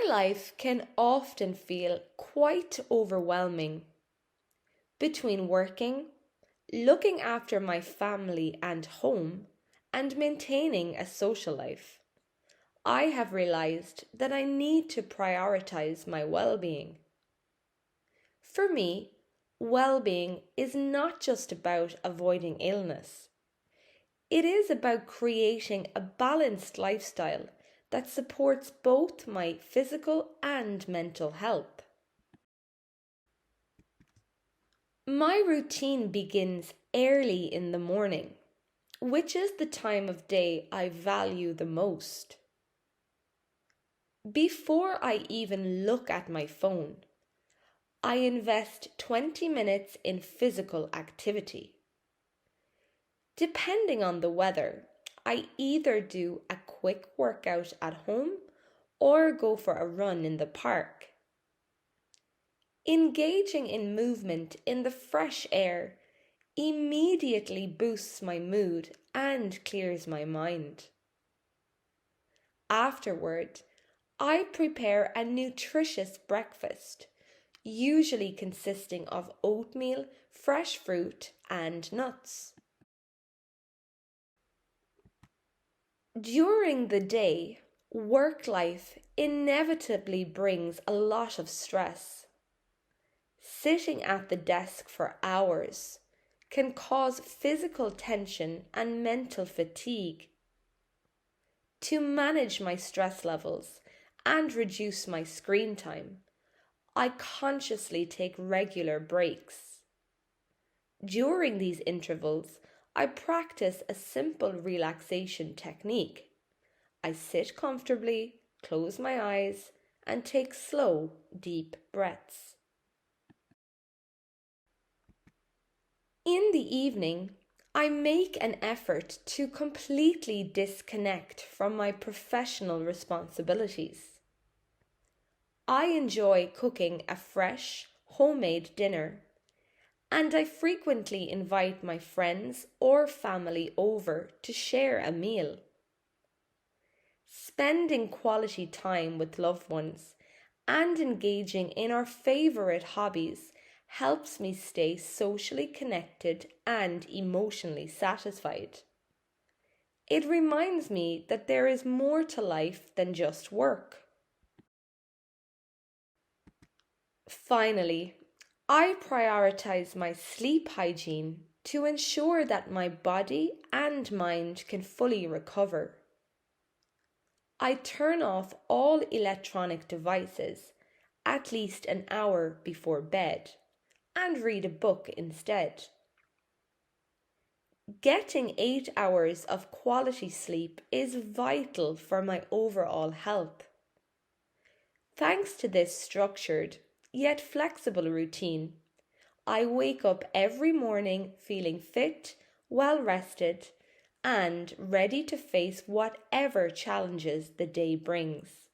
My life can often feel quite overwhelming. Between working, looking after my family and home, and maintaining a social life, I have realized that I need to prioritize my well-being. For me, well-being is not just about avoiding illness. It is about creating a balanced lifestyle that supports both my physical and mental health. My routine begins early in the morning, which is the time of day I value the most. Before I even look at my phone, I invest 20 minutes in physical activity. Depending on the weather, I either do a quick workout at home or go for a run in the park. Engaging in movement in the fresh air immediately boosts my mood and clears my mind. Afterward, I prepare a nutritious breakfast, usually consisting of oatmeal, fresh fruit, and nuts. During the day, work life inevitably brings a lot of stress. Sitting at the desk for hours can cause physical tension and mental fatigue. To manage my stress levels and reduce my screen time, I consciously take regular breaks. During these intervals, I practice a simple relaxation technique. I sit comfortably, close my eyes, and take slow, deep breaths. In the evening, I make an effort to completely disconnect from my professional responsibilities. I enjoy cooking a fresh, homemade dinner, and I frequently invite my friends or family over to share a meal. Spending quality time with loved ones and engaging in our favourite hobbies helps me stay socially connected and emotionally satisfied. It reminds me that there is more to life than just work. Finally, I prioritize my sleep hygiene to ensure that my body and mind can fully recover. I turn off all electronic devices at least an hour before bed and read a book instead. Getting 8 hours of quality sleep is vital for my overall health. Thanks to this structured yet flexible routine, I wake up every morning feeling fit, well rested, and ready to face whatever challenges the day brings.